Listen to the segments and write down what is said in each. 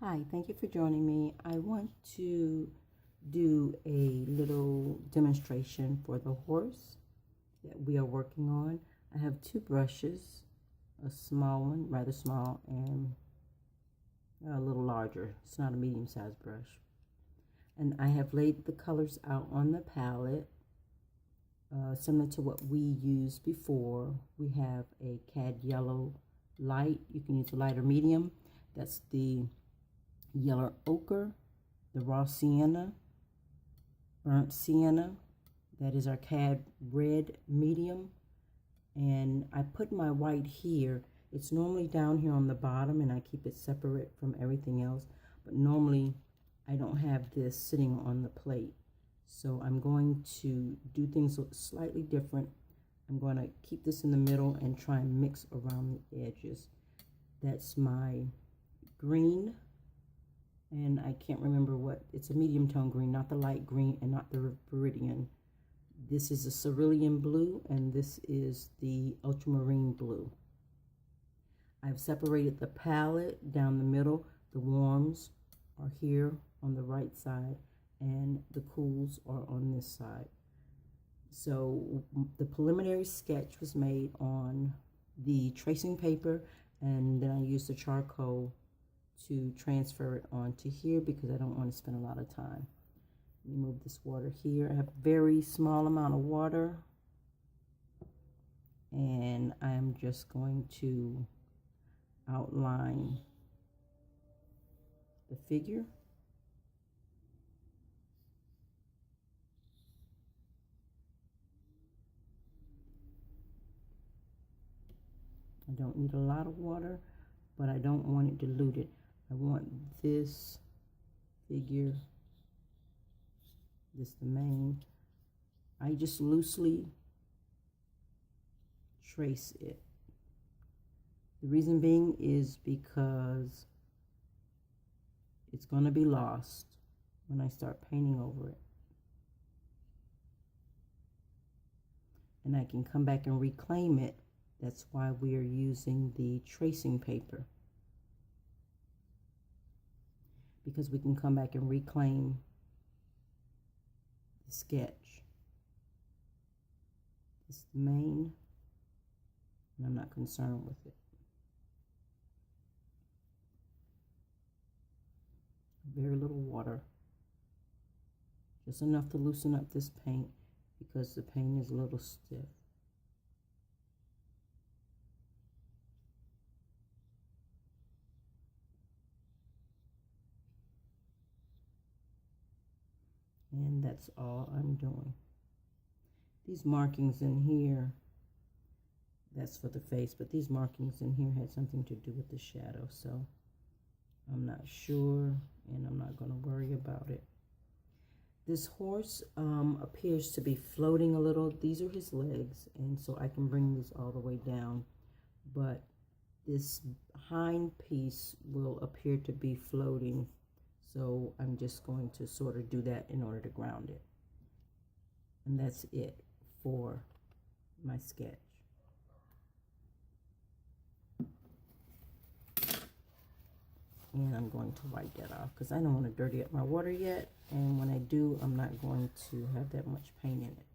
Hi, thank you for joining me. I want to do a little demonstration for the horse that we are working on. I have two brushes, a small one, rather small, and a little larger. It's not a medium-sized brush. And I have laid the colors out on the palette, similar to what we used before. We have a Cad Yellow light. You can use a light or medium. That's the yellow ochre, the raw sienna, burnt sienna. That is our Cad Red Medium. And I put my white here. It's normally down here on the bottom, and I keep it separate from everything else. But normally, I don't have this sitting on the plate. So I'm going to do things slightly different. I'm going to keep this in the middle and try and mix around the edges. That's my green. And I can't remember what, it's a medium tone green, not the light green and not the viridian. This is a cerulean blue, and this is the ultramarine blue. I've separated the palette down the middle. The warms are here on the right side, and the cools are on this side. So the preliminary sketch was made on the tracing paper, and then I used the charcoal to transfer it onto here because I don't want to spend a lot of time. Let me move this water here. I have a very small amount of water, and I am just going to outline the figure. I don't need a lot of water, but I don't want it diluted. I want this figure, this the mane. I just loosely trace it. The reason being is because it's going to be lost when I start painting over it. And I can come back and reclaim it. That's why we are using the tracing paper, because we can come back and reclaim the sketch. This is the mane, and I'm not concerned with it. Very little water, just enough to loosen up this paint because the paint is a little stiff. And that's all I'm doing. These markings in here, that's for the face, but these markings in here had something to do with the shadow, so I'm not sure, and I'm not going to worry about it. This horse appears to be floating a little. These are his legs, and so I can bring this all the way down, but this hind piece will appear to be floating. So I'm just going to sort of do that in order to ground it. And that's it for my sketch. And I'm going to wipe that off because I don't want to dirty up my water yet. And when I do, I'm not going to have that much paint in it.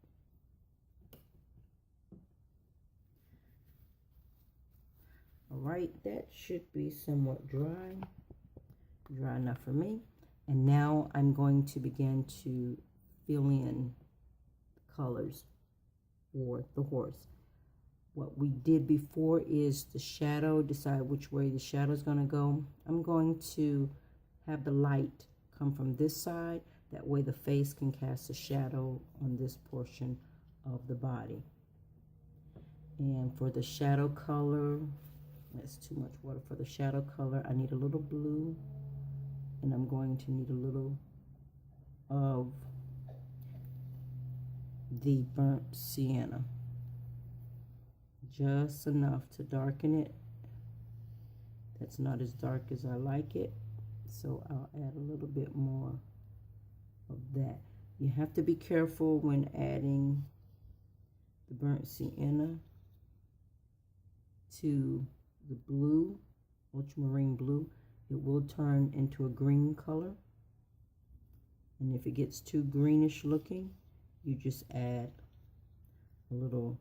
All right, that should be somewhat dry enough for me. And now I'm going to begin to fill in the colors for the horse. What we did before is the shadow, decide which way the shadow is going to go. I'm going to have the light come from this side. That way the face can cast a shadow on this portion of the body. And for the shadow color, that's too much water. For the shadow color, I need a little blue. And I'm going to need a little of the burnt sienna. Just enough to darken it. That's not as dark as I like it. So I'll add a little bit more of that. You have to be careful when adding the burnt sienna to the blue, ultramarine blue, it will turn into a green color. And if it gets too greenish looking, you just add a little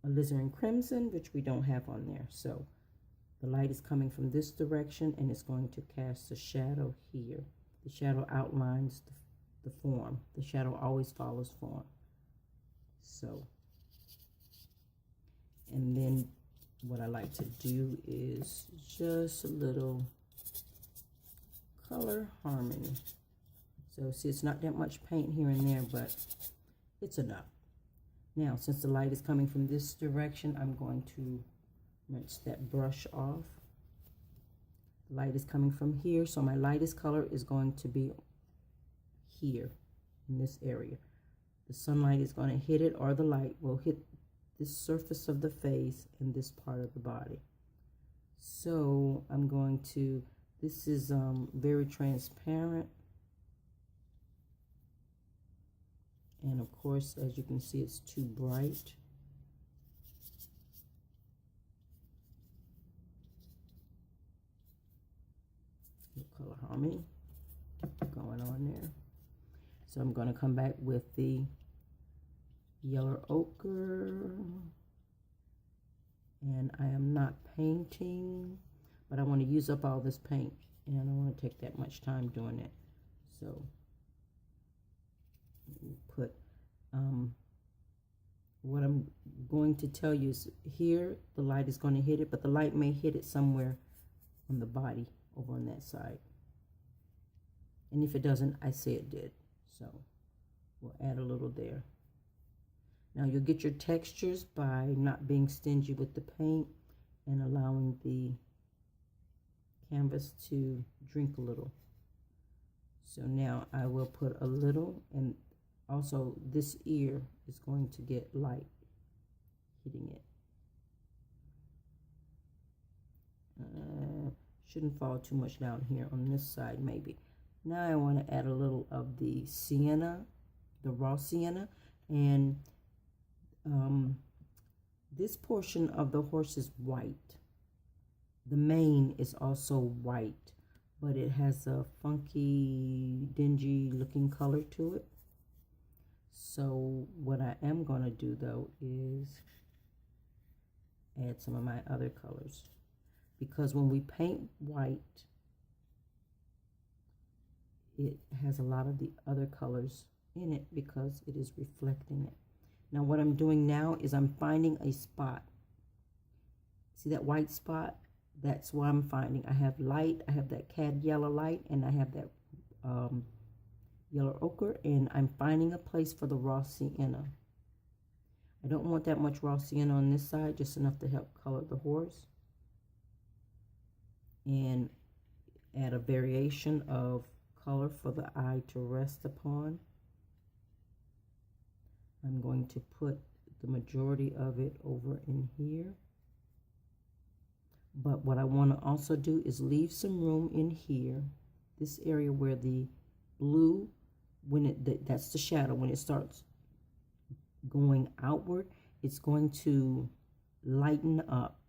alizarin crimson, which we don't have on there. So the light is coming from this direction, and it's going to cast a shadow here. The shadow outlines the form. The shadow always follows form. So, and then what I like to do is just a little color harmony. So see, it's not that much paint here and there, but it's enough. Now, since the light is coming from this direction, I'm going to rinse that brush off. The light is coming from here, so my lightest color is going to be here in this area. The sunlight is going to hit it, or the light will hit this surface of the face and this part of the body. So I'm going to, this is very transparent. And of course, as you can see, it's too bright. Color harmony going on there. So I'm going to come back with the yellow ochre. And I am not painting, but I want to use up all this paint. And I don't want to take that much time doing it. So put what I'm going to tell you is here the light is going to hit it, but the light may hit it somewhere on the body over on that side, and if it doesn't, I say it did. So we'll add a little there. Now you'll get your textures by not being stingy with the paint and allowing the canvas to drink a little. So now I will put a little, and also this ear is going to get light hitting it. Shouldn't fall too much down here on this side maybe. Now I want to add a little of the sienna, the raw sienna, and this portion of the horse is white. The mane is also white, but it has a funky, dingy looking color to it. So what I am going to do though is add some of my other colors, because when we paint white, it has a lot of the other colors in it because it is reflecting it. Now what I'm doing now is I'm finding a spot. See that white spot? That's what I'm finding. I have light, I have that Cad Yellow light, and I have that yellow ochre, and I'm finding a place for the raw sienna. I don't want that much raw sienna on this side, just enough to help color the horse. And add a variation of color for the eye to rest upon. I'm going to put the majority of it over in here. But what I want to also do is leave some room in here, this area where the blue, when that's the shadow, when it starts going outward, it's going to lighten up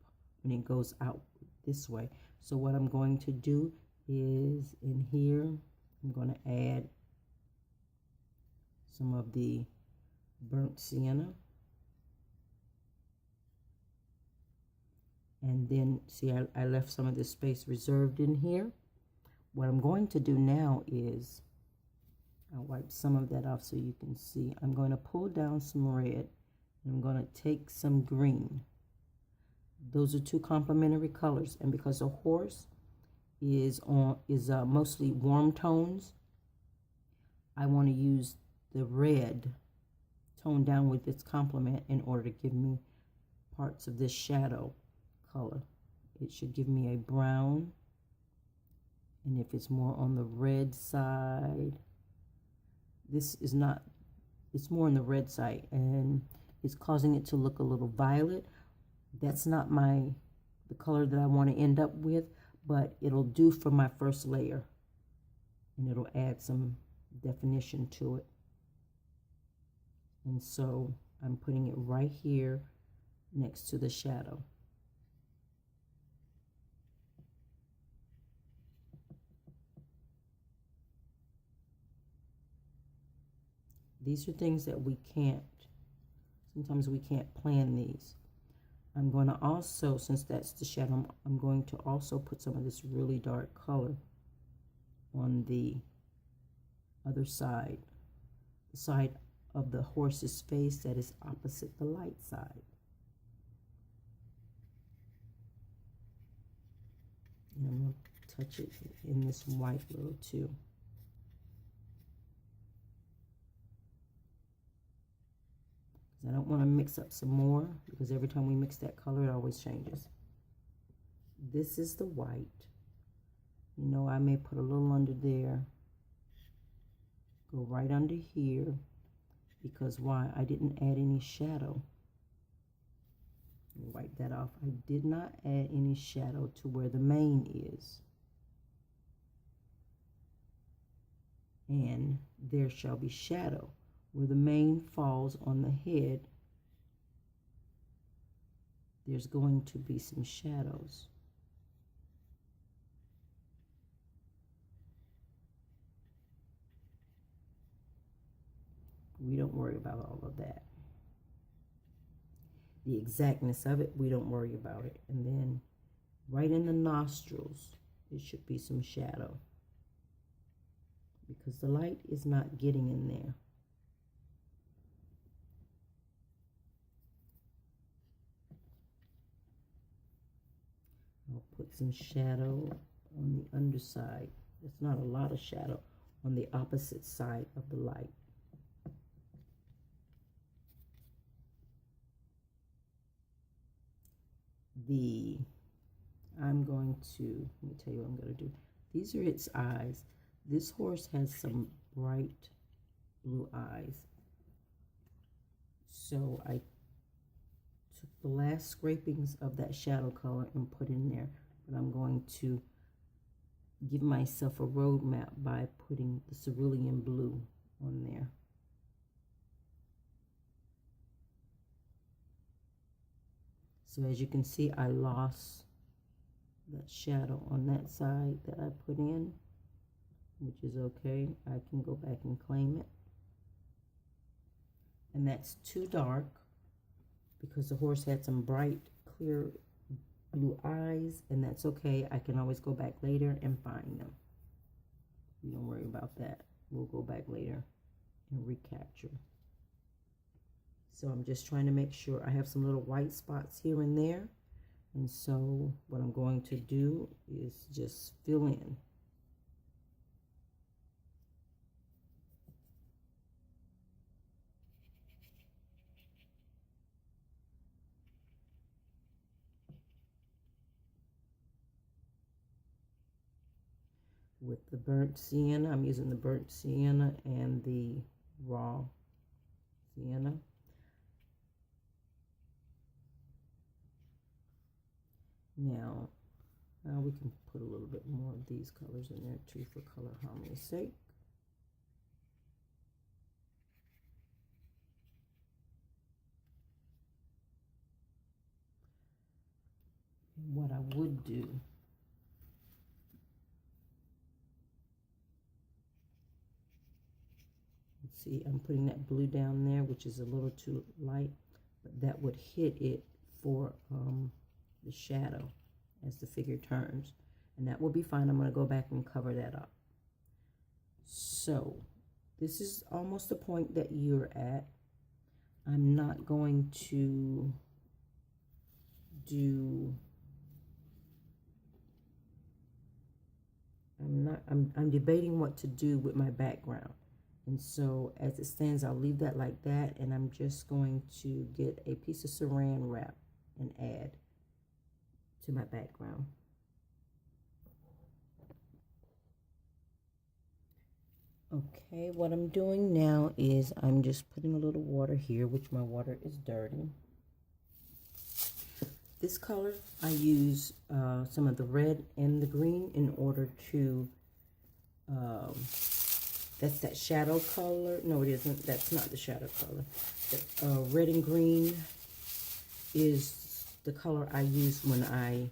when it goes out this way. So what I'm going to do is in here, I'm going to add some of the burnt sienna. And then, see, I left some of this space reserved in here. What I'm going to do now is, I'll wipe some of that off so you can see. I'm going to pull down some red, and I'm going to take some green. Those are two complementary colors, and because the horse is mostly warm tones, I want to use the red toned down with its complement in order to give me parts of this shadow color. It should give me a brown, and if it's more on the red side, this is not, it's more on the red side, and it's causing it to look a little violet. That's not the color that I want to end up with, but it'll do for my first layer, and it'll add some definition to it. And so I'm putting it right here next to the shadow. These are things that we can't, sometimes we can't plan these. I'm going to also, since that's the shadow, I'm going to also put some of this really dark color on the other side, the side of the horse's face that is opposite the light side. And I'm going to touch it in this white little too. I don't want to mix up some more, because every time we mix that color, it always changes. This is the white. You know, I may put a little under there. Go right under here. Because why? I didn't add any shadow. Wipe that off. I did not add any shadow to where the mane is. And there shall be shadow. Where the mane falls on the head, there's going to be some shadows. We don't worry about all of that. The exactness of it, we don't worry about it. And then right in the nostrils, there should be some shadow, because the light is not getting in there. I'll put some shadow on the underside. It's not a lot of shadow on the opposite side of the light. I'm going to, let me tell you what I'm going to do. These are its eyes. This horse has some bright blue eyes. So I took the last scrapings of that shadow color and put in there. But I'm going to give myself a roadmap by putting the cerulean blue on there. So as you can see, I lost that shadow on that side that I put in, which is okay. I can go back and claim it. And that's too dark, because the horse had some bright, clear blue eyes, and that's okay. I can always go back later and find them. You don't worry about that. We'll go back later and recapture. So I'm just trying to make sure. I have some little white spots here and there. And so what I'm going to do is just fill in. With the burnt sienna, I'm using the burnt sienna and the raw sienna. Now we can put a little bit more of these colors in there too, for color harmony's sake. What I would do, see, I'm putting that blue down there, which is a little too light, but that would hit it for the shadow as the figure turns, and that will be fine. I'm going to go back and cover that up. So this is almost the point that you're at. I'm not going to do, I'm debating what to do with my background. And so as it stands, I'll leave that like that, and I'm just going to get a piece of saran wrap and add to my background. Okay, what I'm doing now is I'm just putting a little water here, which my water is dirty. This color, I use some of the red and the green in order to, that's that shadow color. No, it isn't. That's not the shadow color. The red and green is the color I used when I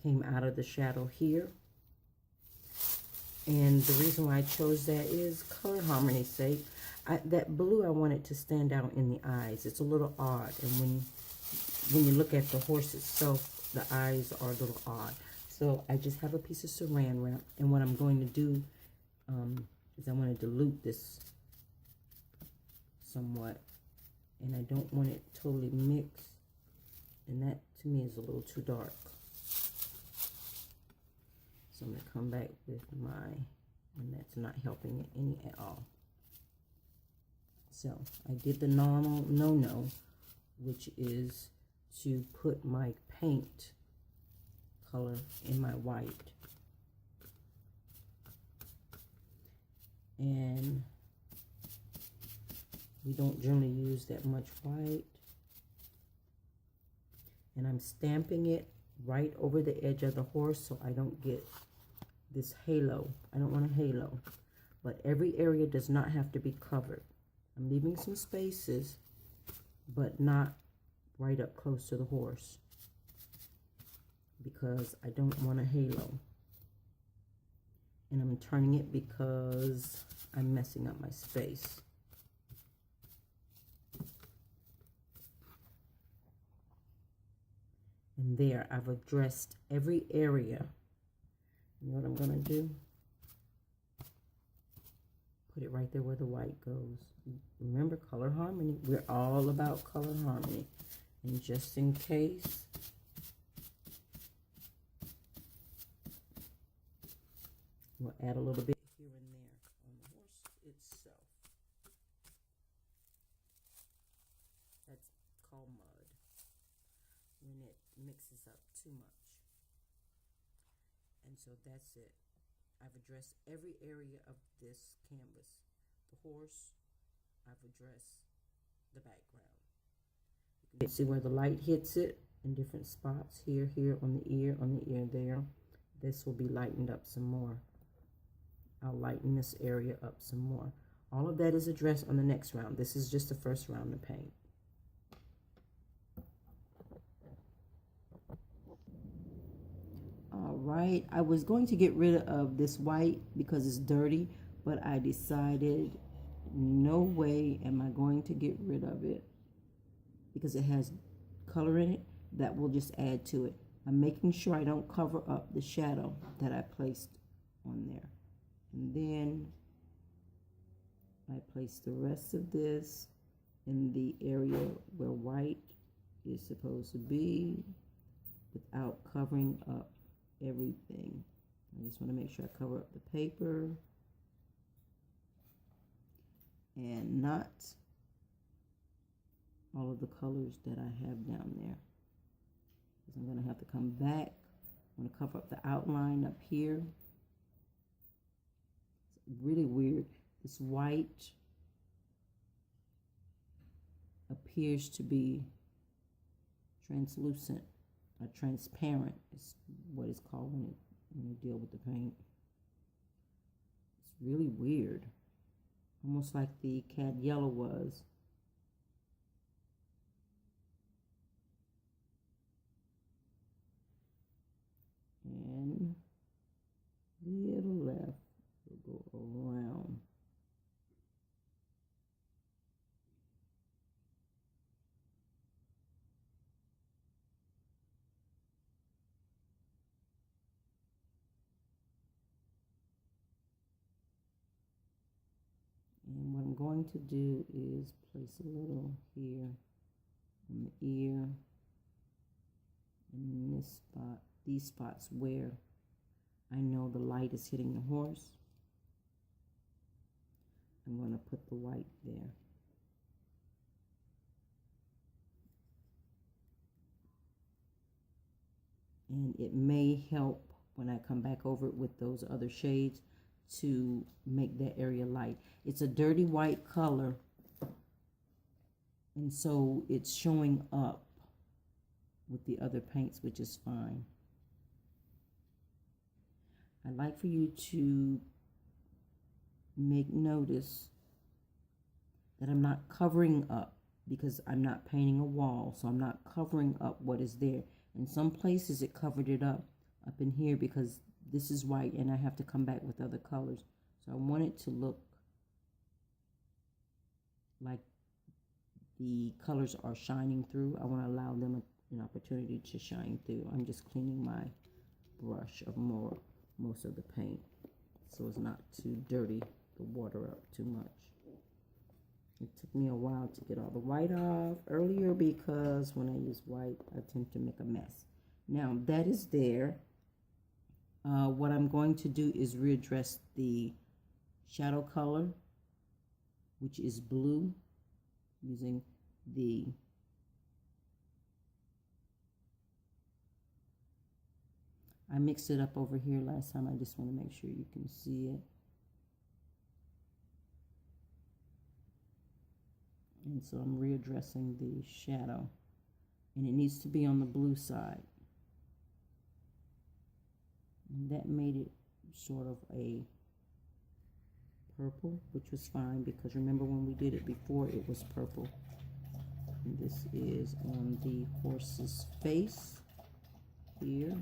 came out of the shadow here. And the reason why I chose that is color harmony's sake. that blue, I want it to stand out in the eyes. It's a little odd. And when you look at the horse itself, the eyes are a little odd. So I just have a piece of saran wrap. And what I'm going to do is I want to dilute this somewhat. And I don't want it totally mixed. And that, to me, is a little too dark. So I'm going to come back with and that's not helping it any at all. So I did the normal no-no, which is to put my paint color in my white. And we don't generally use that much white. And I'm stamping it right over the edge of the horse so I don't get this halo. I don't want a halo. But every area does not have to be covered. I'm leaving some spaces, but not right up close to the horse, because I don't want a halo. And I'm turning it because I'm messing up my space. And there, I've addressed every area. You know what I'm gonna do? Put it right there where the white goes. Remember, color harmony. We're all about color harmony. And just in case, we'll add a little bit here and there on the horse itself. That's called mud, when it mixes up too much. And so that's it. I've addressed every area of this canvas. The horse, I've addressed the background. You can see where the light hits it in different spots. Here, on the ear there. This will be lightened up some more. I'll lighten this area up some more. All of that is addressed on the next round. This is just the first round of paint. All right, I was going to get rid of this white because it's dirty, but I decided no way am I going to get rid of it because it has color in it that will just add to it. I'm making sure I don't cover up the shadow that I placed on there. And then I place the rest of this in the area where white is supposed to be without covering up everything. I just want to make sure I cover up the paper and not all of the colors that I have down there, because I'm going to have to come back. I'm going to cover up the outline up here. It's really weird. This white appears to be translucent. Transparent is what it's called when you deal with the paint. It's really weird, almost like the Cad Yellow was. And little left will go around. And what I'm going to do is place a little here on the ear, and in this spot, these spots where I know the light is hitting the horse, I'm going to put the white there. And it may help when I come back over it with those other shades to make that area light. It's a dirty white color, and so it's showing up with the other paints, which is fine. I'd like for you to make notice that I'm not covering up, because I'm not painting a wall, so I'm not covering up what is there. In some places it covered it up in here because this is white and I have to come back with other colors. So I want it to look like the colors are shining through. I want to allow them an opportunity to shine through. I'm just cleaning my brush of most of the paint so it's not too dirty, the water up too much. It took me a while to get all the white off earlier because when I use white, I tend to make a mess. Now that is there. What I'm going to do is readdress the shadow color, which is blue, using the I mixed it up over here last time. I just want to make sure you can see it. And so I'm readdressing the shadow. And it needs to be on the blue side. And that made it sort of a purple, which was fine because remember when we did it before, it was purple. And this is on the horse's face here.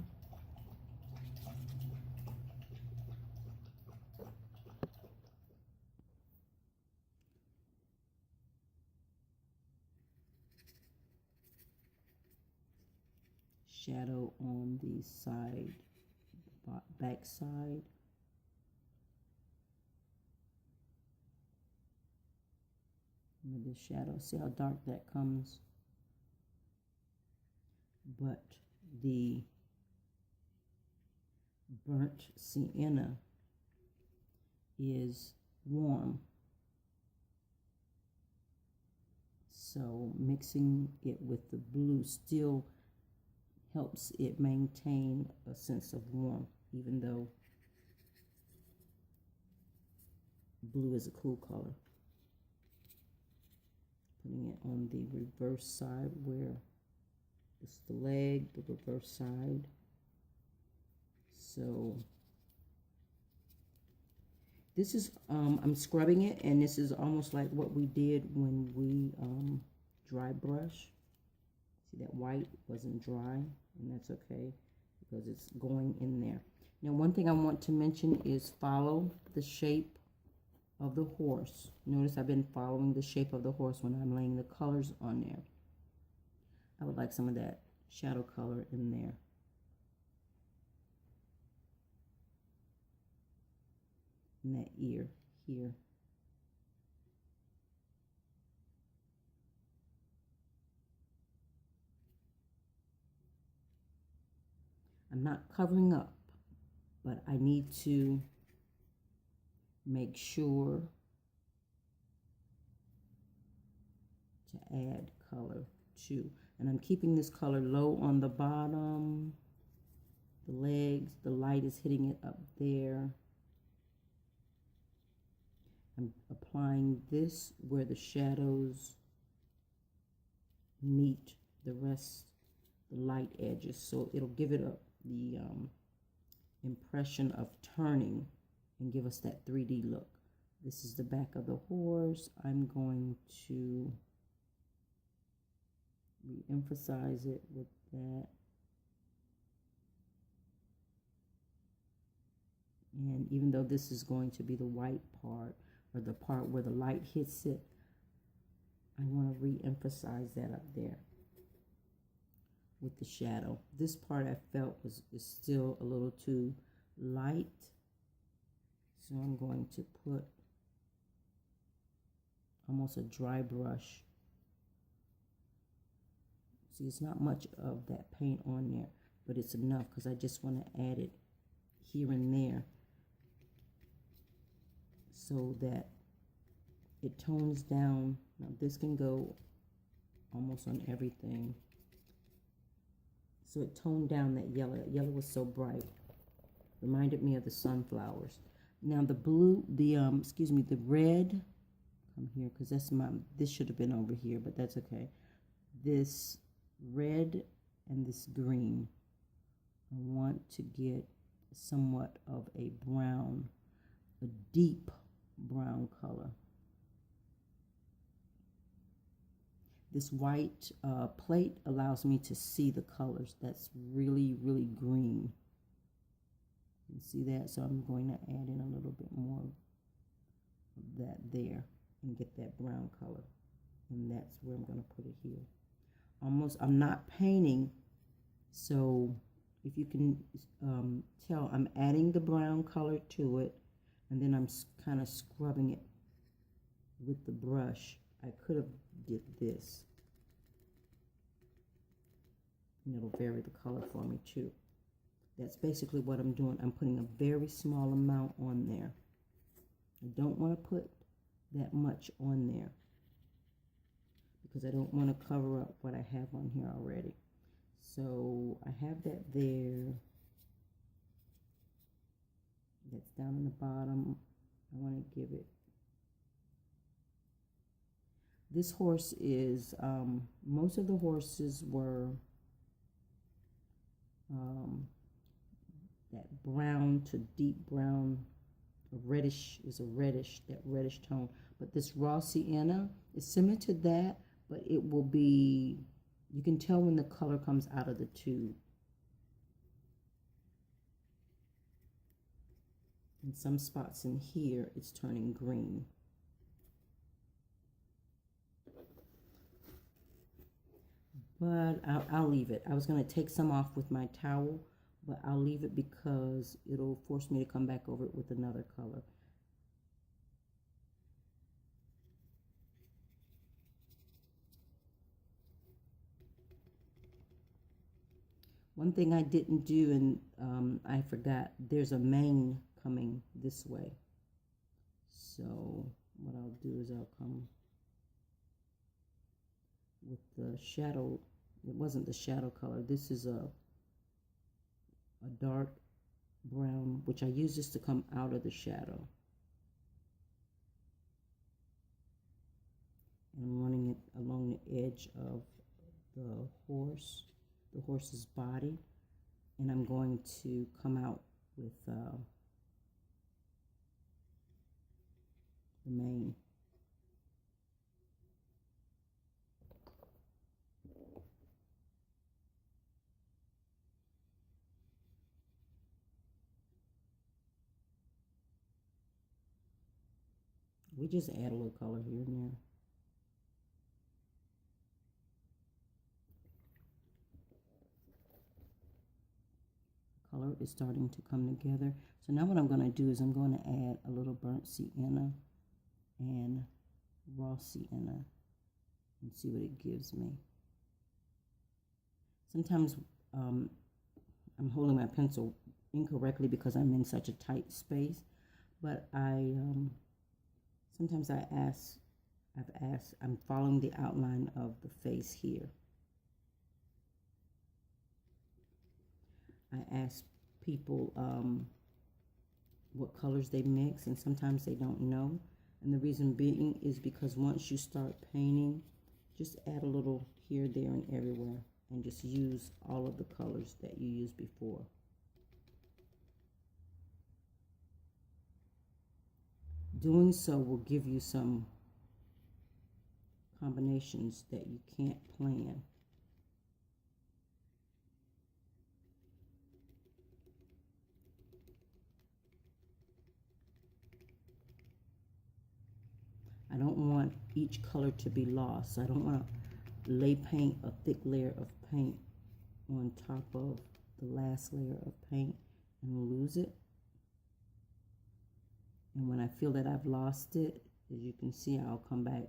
Shadow on the side, back side. With the shadow, see how dark that comes? But the burnt sienna is warm. So mixing it with the blue still helps it maintain a sense of warmth, even though blue is a cool color. Putting it on the reverse side where it's the leg, the reverse side. So this is, I'm scrubbing it, and this is almost like what we did when we dry brush. See, that white wasn't dry, and that's okay because it's going in there. Now, one thing I want to mention is follow the shape of the horse. Notice I've been following the shape of the horse when I'm laying the colors on there. I would like some of that shadow color in there. And that ear here. I'm not covering up, but I need to make sure to add color too. And I'm keeping this color low on the bottom, the legs, the light is hitting it up there. I'm applying this where the shadows meet the rest, the light edges, so it'll give it the impression of turning and give us that 3D look. This is the back of the horse. I'm going to re-emphasize it with that. And even though this is going to be the white part, or the part where the light hits it, I want to re-emphasize that up there with the shadow. This part I felt is still a little too light, so I'm going to put almost a dry brush. See, it's not much of that paint on there, but it's enough because I just want to add it here and there so that it tones down. Now this can go almost on everything. So it toned down that yellow. That yellow was so bright. Reminded me of the sunflowers. Now the blue, the red, come here because that's this should have been over here, but that's okay. This red and this green, I want to get somewhat of a brown, a deep brown color. This white plate allows me to see the colors. That's really, really green. You can see that, so I'm going to add in a little bit more of that there. and get that brown color. And that's where I'm going to put it here. Almost, I'm not painting, so if you can tell, I'm adding the brown color to it, and then I'm kind of scrubbing it with the brush. I could have did this, and it'll vary the color for me too. That's basically what I'm doing. I'm putting a very small amount on there. I don't want to put that much on there because I don't want to cover up what I have on here already. So I have that there. That's down in the bottom. I want to give it. This horse is, most of the horses were that brown to deep brown, reddish, is a reddish, that reddish tone. But this raw sienna is similar to that, but it will be, you can tell when the color comes out of the tube. In some spots in here, it's turning green. But I'll leave it. I was going to take some off with my towel, but I'll leave it because it'll force me to come back over it with another color. One thing I didn't do, and I forgot, there's a mane coming this way. So what I'll do is I'll come with the shadow. It wasn't the shadow color. This is a dark brown, which I use this to come out of the shadow. And I'm running it along the edge of the horse's body, and I'm going to come out with the mane. We just add a little color here and there. Color is starting to come together. So now what I'm going to do is I'm going to add a little burnt sienna and raw sienna and see what it gives me. Sometimes I'm holding my pencil incorrectly because I'm in such a tight space, but sometimes I'm following the outline of the face here. I ask people what colors they mix, and sometimes they don't know. And the reason being is because once you start painting, just add a little here, there, and everywhere, and just use all of the colors that you used before. Doing so will give you some combinations that you can't plan. I don't want each color to be lost. I don't want to lay paint, a thick layer of paint on top of the last layer of paint and lose it. And when I feel that I've lost it, as you can see, I'll come back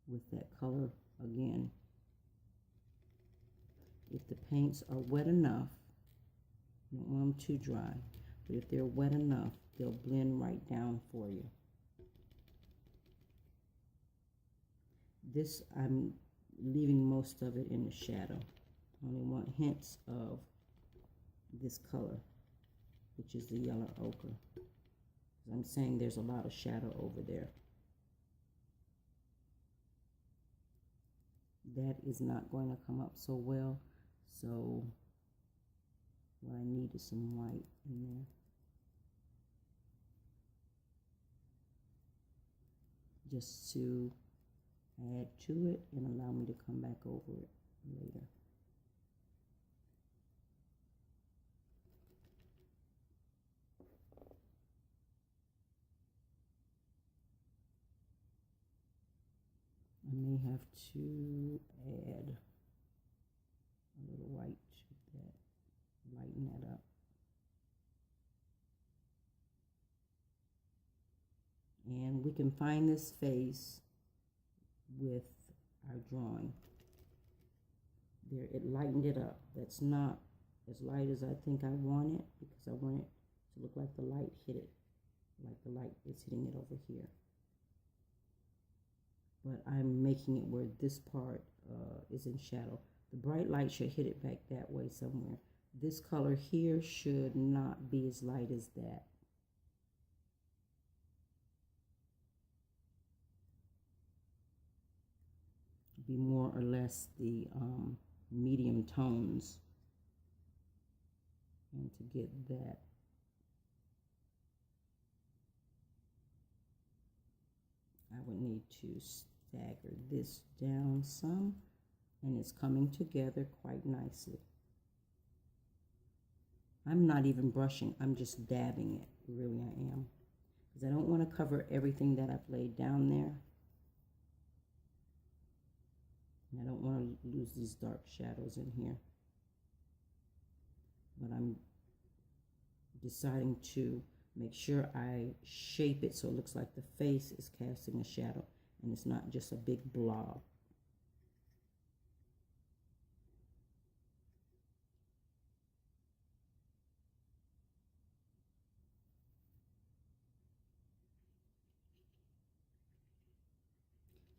with that color again. If the paints are wet enough, you don't want them too dry, but if they're wet enough, they'll blend right down for you. This, I'm leaving most of it in the shadow. I only want hints of this color, which is the yellow ochre. I'm saying there's a lot of shadow over there. That is not going to come up so well, so what I need is some white in there. Just to add to it and allow me to come back over it later. may have to add a little white to that, lighten that up. And we can find this face with our drawing. There, it lightened it up. That's not as light as I think I want it, because I want it to look like the light hit it, like the light is hitting it over here. But I'm making it where this part is in shadow. The bright light should hit it back that way somewhere. This color here should not be as light as that. Be more or less the medium tones. And to get that, I would need to stagger this down some, and it's coming together quite nicely. I'm not even brushing, I'm just dabbing it, really I am, because I don't want to cover everything that I've laid down there. And I don't want to lose these dark shadows in here. But I'm deciding to make sure I shape it so it looks like the face is casting a shadow and it's not just a big blob.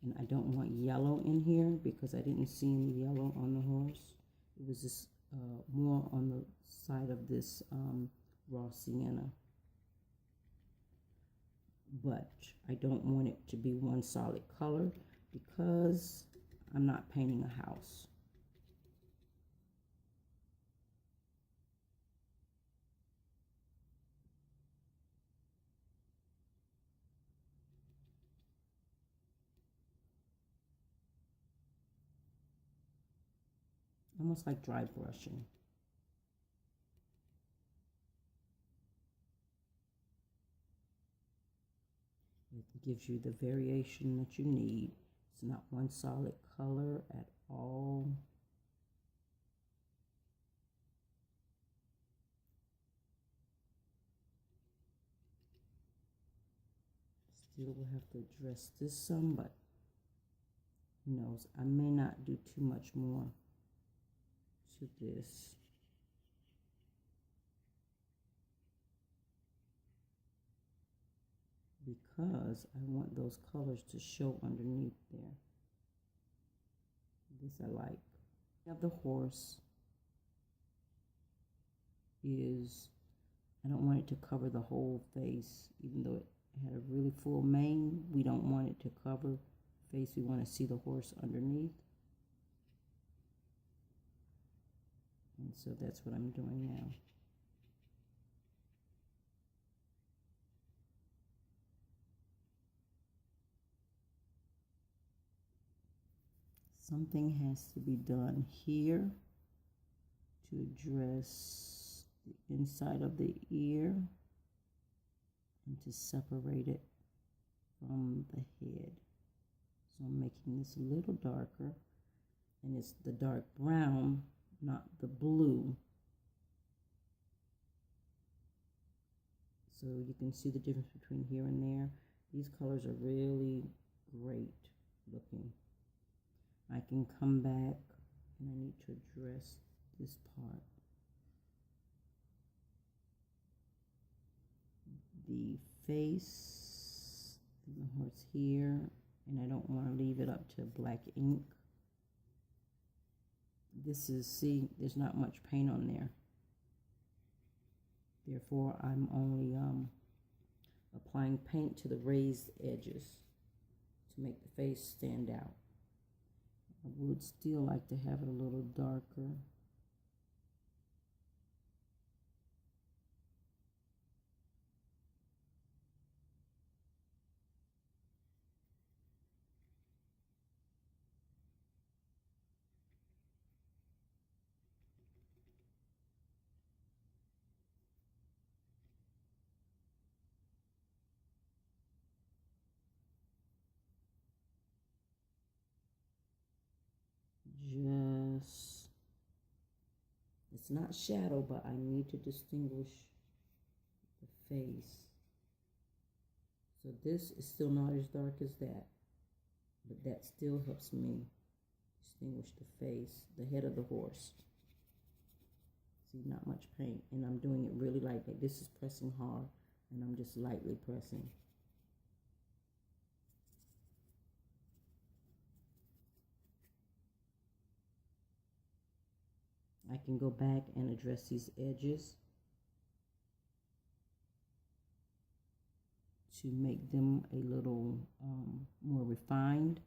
And I don't want yellow in here because I didn't see any yellow on the horse. It was just more on the side of this raw sienna. But I don't want it to be one solid color because I'm not painting a house. Almost like dry brushing. It gives you the variation that you need. It's not one solid color at all. Still will have to address this some, but who knows? I may not do too much more to this. Because I want those colors to show underneath there. This I like. Now the horse is, I don't want it to cover the whole face, even though it had a really full mane. We don't want it to cover the face. We want to see the horse underneath. And so that's what I'm doing now. Something has to be done here to address the inside of the ear and to separate it from the head. So I'm making this a little darker, and it's the dark brown, not the blue. So you can see the difference between here and there. These colors are really great looking. I can come back and I need to address this part. The face, the horse here, and I don't want to leave it up to black ink. This is, see, there's not much paint on there. Therefore, I'm only applying paint to the raised edges to make the face stand out. I would still like to have it a little darker. It's not shadow, but I need to distinguish the face. So this is still not as dark as that, but that still helps me distinguish the face, the head of the horse. See, not much paint, and I'm doing it really lightly. This is pressing hard, and I'm just lightly pressing. I can go back and address these edges to make them a little more refined.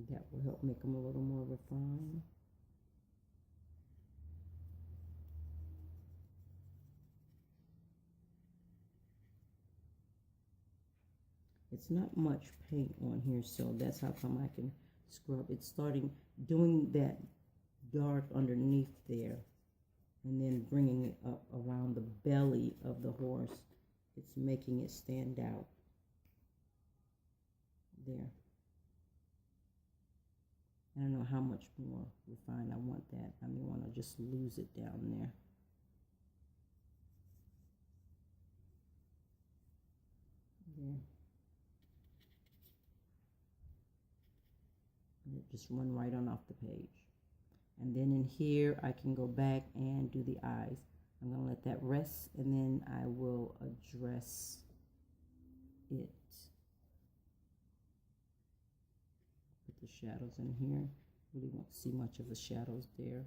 That will help make them a little more refined. It's not much paint on here, so that's how come I can scrub. It's starting, doing that dark underneath there, and then bringing it up around the belly of the horse. It's making it stand out. There. I don't know how much more refined I want that. I may want to just lose it down there. There. And it just run right on off the page. And then in here, I can go back and do the eyes. I'm going to let that rest, and then I will address it. Put the shadows in here. Really won't see much of the shadows there.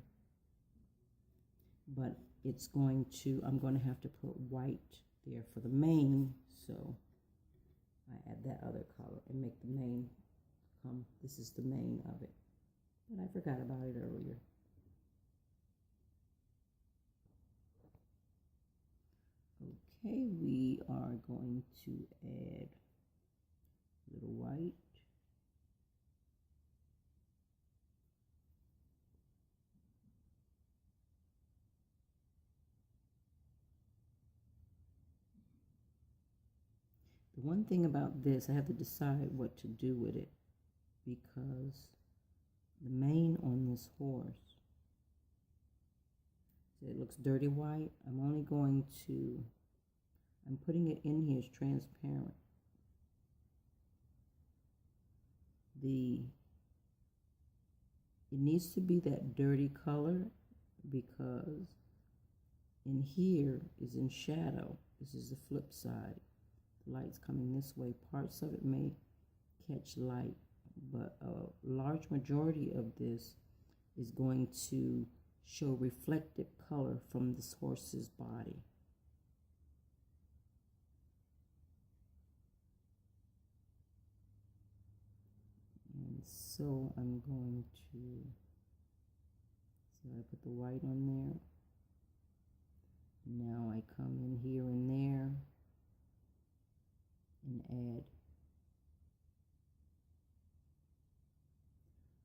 But it's going to, I'm going to have to put white there for the mane. So I add that other color and make the mane come. This is the mane of it. But I forgot about it earlier. Okay, we are going to add a little white. The one thing about this, I have to decide what to do with it, because the mane on this horse, so it looks dirty white. I'm only going to, I'm putting it in here as transparent. It needs to be that dirty color, because in here is in shadow. This is the flip side. The light's coming this way. Parts of it may catch light, but a large majority of this is going to show reflected color from this horse's body. And so I'm going to, so I put the white on there. Now I come in here and there and add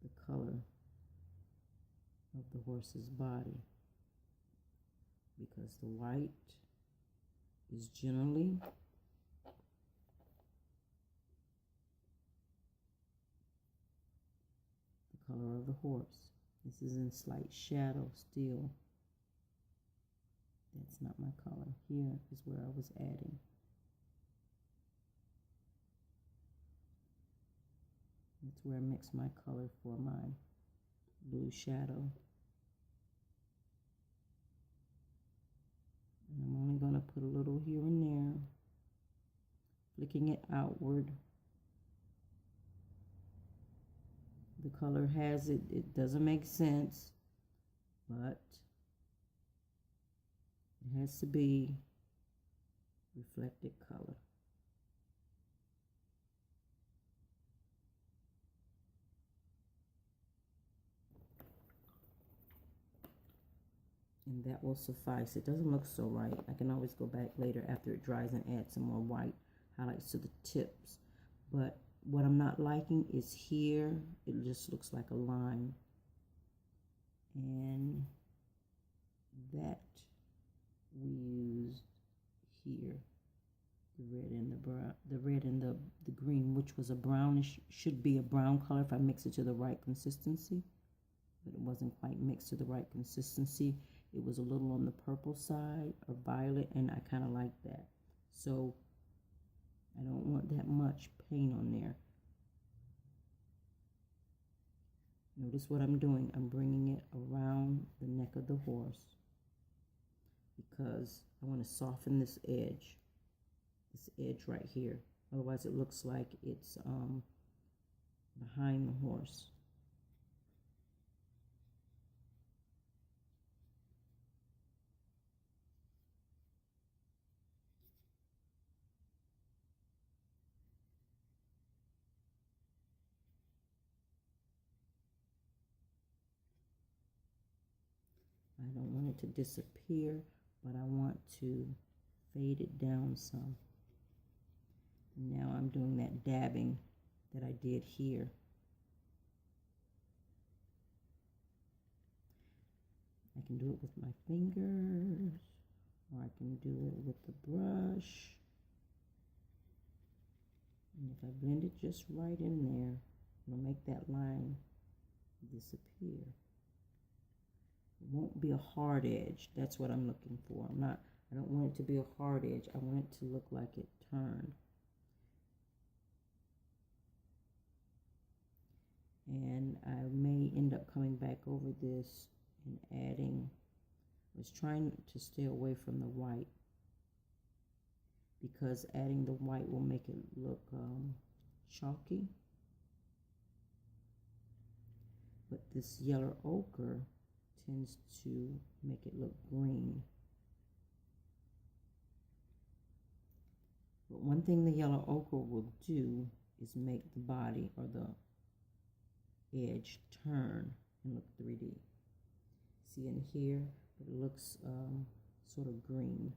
the color of the horse's body, because the white is generally the color of the horse. This is in slight shadow still. That's not my color. Here is where I was adding. That's where I mix my color for my blue shadow. And I'm only going to put a little here and there, flicking it outward. The color has it, it doesn't make sense, but it has to be reflected color. And that will suffice. It doesn't look so right. I can always go back later after it dries and add some more white highlights to the tips. But what I'm not liking is here, it just looks like a line. And that which was a brownish, should be a brown color if I mix it to the right consistency, but it wasn't quite mixed to the right consistency. It was a little on the purple side or violet, and I kind of like that. So I don't want that much paint on there. Notice what I'm doing. I'm bringing it around the neck of the horse because I want to soften this edge right here. Otherwise it looks like it's behind the horse. I don't want it to disappear, but I want to fade it down some. And now I'm doing that dabbing that I did here. I can do it with my fingers, or I can do it with the brush. And if I blend it just right in there, it'll make that line disappear. It won't be a hard edge. That's what I'm looking for. I don't want it to be a hard edge. I want it to look like it turned. And I may end up coming back over this and adding, I was trying to stay away from the white because adding the white will make it look chalky. But this yellow ochre tends to make it look green. But one thing the yellow ochre will do is make the body or the edge turn and look 3D. See in here, it looks sort of green.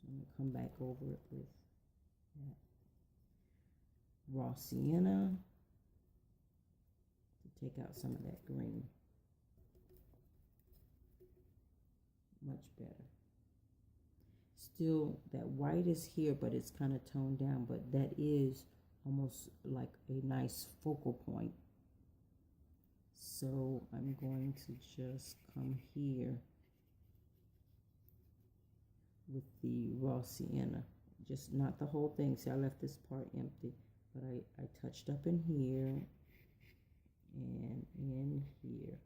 So I'm going to come back over it with that raw sienna to take out some of that green. Much better. Still, that white is here, but it's kind of toned down, but that is almost like a nice focal point. So I'm going to just come here with the raw sienna, just not the whole thing. See, I left this part empty, but I touched up in here and in here.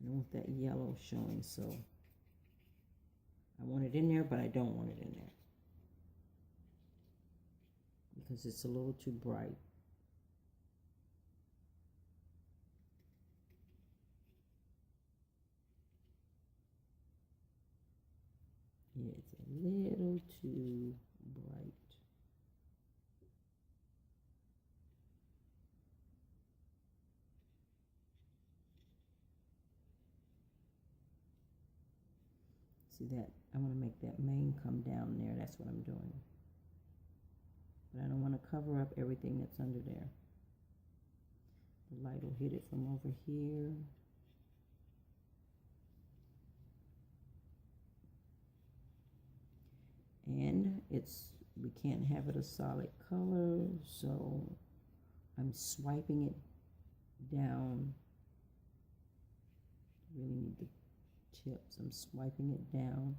I don't want that yellow showing, so I want it in there, but I don't want it in there because it's a little too bright. Yeah, it's a little too bright. See that? I want to make that mane come down there. That's what I'm doing. But I don't want to cover up everything that's under there. The light will hit it from over here. And we can't have it a solid color, so I'm swiping it down. Really need the tips. I'm swiping it down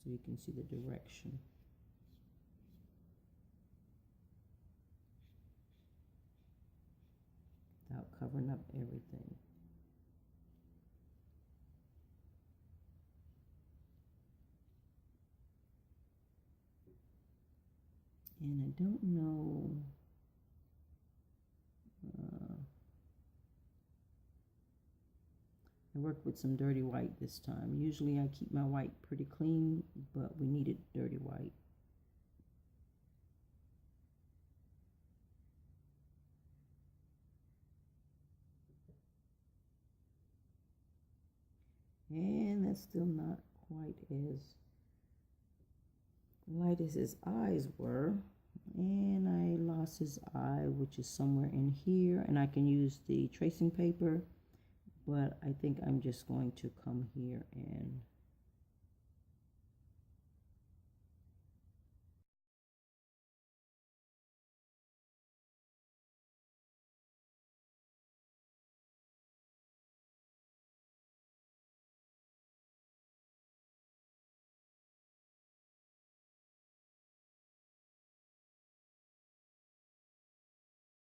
so you can see the direction. Without covering up everything. And I don't know, I worked with some dirty white this time. Usually I keep my white pretty clean, but we needed dirty white. And that's still not quite as light as his eyes were. And I lost his eye, which is somewhere in here. And I can use the tracing paper, but I think I'm just going to come here and